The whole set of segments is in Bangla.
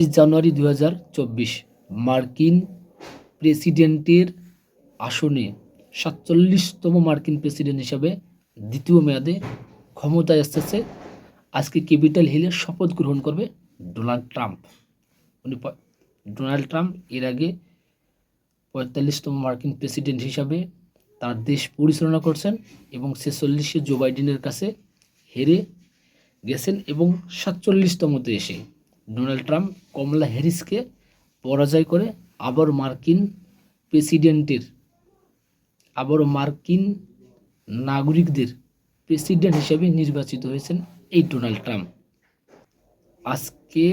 জানুয়ারি 2024 মার্কিন প্রেসিডেন্টের আসনে ৪৭তম মার্কিন প্রেসিডেন্ট হিসাবে দ্বিতীয় মেয়াদে ক্ষমতায় আসতেছে। আজকে ক্যাপিটাল হিলে শপথ গ্রহণ করবে ডোনাল্ড ট্রাম্প। ডোনাল্ড ট্রাম্প এর আগে ৪৫তম মার্কিন প্রেসিডেন্ট হিসাবে তার দেশ পরিচালনা করছেন এবং ৪৬-এ জো বাইডেনের কাছে হেরে গেছেন এবং ৪৭তমতে এসে ডোনাল্ড ট্রাম্প কমলা হ্যারিসকে পরাজয় করে আবারও মার্কিন নাগরিকদের প্রেসিডেন্ট হিসেবে নির্বাচিত হয়েছেন এই ডোনাল্ড ট্রাম্প। আজকে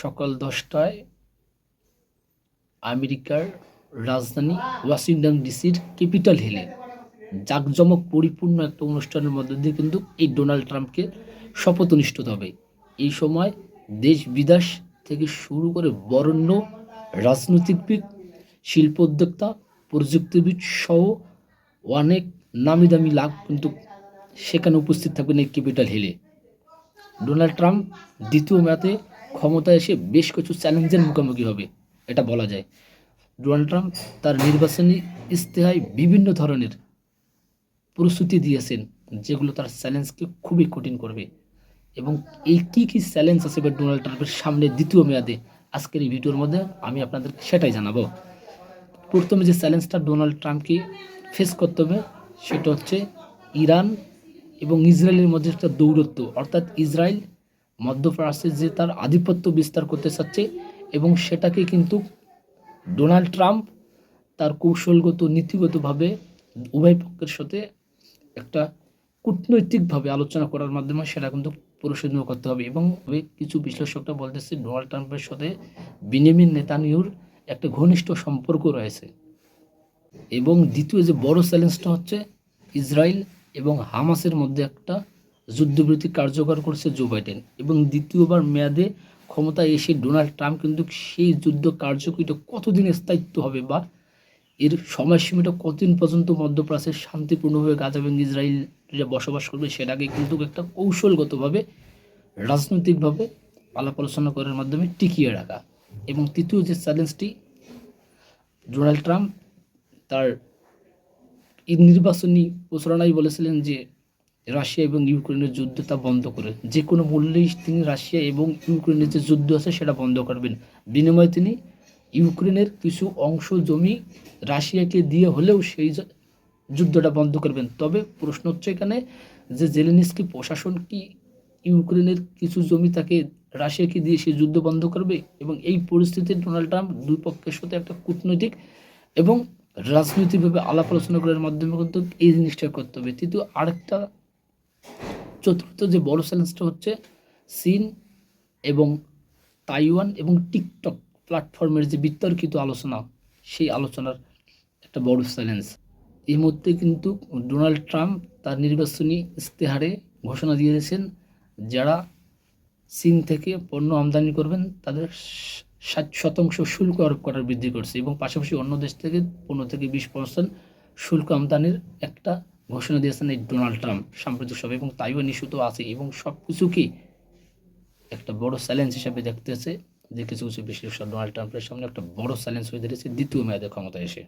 সকাল 10টায় আমেরিকার রাজধানী ওয়াশিংটন ডিসির ক্যাপিটাল হিলে জাঁকজমক পরিপূর্ণ একটা অনুষ্ঠানের মধ্য দিয়ে কিন্তু এই ডোনাল্ড ট্রাম্পকে শপথ অনুষ্ঠিত হবে। এই সময় দেশ বিদেশ থেকে শুরু করে বরেণ্য রাজনৈতিকবিদ, শিল্প উদ্যোক্তা, প্রযুক্তিবিদ সহ অনেক নামি দামি লাভ কিন্তু সেখানে উপস্থিত থাকবেন এই ক্যাপিটাল হিলে। ডোনাল্ড ট্রাম্প দ্বিতীয় মেয়াদে ক্ষমতায় এসে বেশ কিছু চ্যালেঞ্জের মুখোমুখি হবে, এটা বলা যায়। ডোনাল্ড ট্রাম্প তার নির্বাচনী ইস্তেহায় বিভিন্ন ধরনের প্রস্তুতি দিয়েছেন যেগুলো তার চ্যালেঞ্জকে খুবই কঠিন করবে। এবং এই কী চ্যালেঞ্জ আছে ডোনাল্ড ট্রাম্পের সামনে দ্বিতীয় মেয়াদে, আজকের এই ভিডিওর মধ্যে আমি আপনাদের সেটাই জানাবো। প্রথমে যে চ্যালেঞ্জটা ডোনাল্ড ট্রাম্পকে ফেস করতে হবে সেটা হচ্ছে ইরান এবং ইসরায়েলের মধ্যে একটা দৌরত্ব, অর্থাৎ ইসরায়েল মধ্যপ্রাচ্যে যে তার আধিপত্য বিস্তার করতে চাচ্ছে এবং সেটাকে কিন্তু ডোনাল্ড ট্রাম্প তার কৌশলগত নীতিগতভাবে উভয় পক্ষের সাথে একটা কূটনৈতিকভাবে আলোচনা করার মাধ্যমে সেটা কিন্তু পরিশোধন করতে হবে। এবং কিছু বিশ্লেষকরা বলতেছে ডোনাল্ড ট্রাম্পের সাথে বেনিয়ামিন নেতানিয়াহুর একটা ঘনিষ্ঠ সম্পর্ক রয়েছে। এবং দ্বিতীয় যে বড় চ্যালেঞ্জটা হচ্ছে ইসরায়েল এবং হামাসের মধ্যে একটা যুদ্ধবিরতি কার্যকর করছে জো বাইডেন, এবং দ্বিতীয়বার মেয়াদে ক্ষমতায় এসে ডোনাল্ড ট্রাম্প কিন্তু সেই যুদ্ধ কার্যকরীটা কতদিন স্থায়িত্ব হবে বা এর সময়সীমাটা কতদিন পর্যন্ত মধ্যপ্রাচ্যে শান্তিপূর্ণভাবে গাজা এবং ইসরায়েলরা বসবাস করবে সেটাকে কিন্তু একটা কৌশলগতভাবে রাজনৈতিকভাবে আলাপ আলোচনা করার মাধ্যমে টিকিয়ে রাখা। এবং তৃতীয় যে চ্যালেঞ্জটি, ডোনাল্ড ট্রাম্প তার নির্বাচনী প্রচারণায় বলেছিলেন যে রাশিয়া এবং ইউক্রেনের যুদ্ধ তা বন্ধ করে যে কোনো মূল্যেই তিনি রাশিয়া এবং ইউক্রেনের যে যুদ্ধ আছে সেটা বন্ধ করবেন। বিনিময়ে তিনি ইউক্রেনের কিছু অংশ জমি রাশিয়াকে দিয়ে হলেও সেই যুদ্ধটা বন্ধ করবেন। তবে প্রশ্ন হচ্ছে এখানে যে জেলেনস্কি প্রশাসন কি ইউক্রেনের কিছু জমি তাকে রাশিয়াকে দিয়ে সেই যুদ্ধ বন্ধ করবে? এবং এই পরিস্থিতিতে ডোনাল্ড ট্রাম্প দুই পক্ষের সাথে একটা কূটনৈতিক এবং রাজনৈতিকভাবে আলাপ আলোচনা করার মাধ্যমে কিন্তু এই জিনিসটা করতে হবে। তৃতীয় চতুর্থ যে বড় চ্যালেঞ্জটা হচ্ছে চীন এবং তাইওয়ান এবং টিকটক প্ল্যাটফর্মের যে বিতর্কিত আলোচনা, সেই আলোচনার একটা বড় চ্যালেঞ্জ। এই মধ্যে কিন্তু ডোনাল্ড ট্রাম্প তার নির্বাচনী ইস্তেহারে ঘোষণা দিয়েছেন যারা চীন থেকে পণ্য আমদানি করবেন তাদের 60% শুল্ক আরোপ করার বৃদ্ধি করছে, এবং পাশাপাশি অন্য দেশ থেকে 15 থেকে 20% শুল্ক আমদানির একটা ঘোষণা দিয়েছেন এই ডোনাল্ড ট্রাম্প সাম্প্রতিক সভায়। এবং তাইওয়ান ইস্যু তো আছে, এবং সব কিছুকেই একটা বড় চ্যালেঞ্জ হিসাবে দেখতেছে যে কিছু বিশ্লেষক ডোনাল্ড ট্রাম্পের সামনে একটা বড় চ্যালেঞ্জ হয়ে দাঁড়িয়েছে দ্বিতীয় মেয়াদে ক্ষমতায় এসে।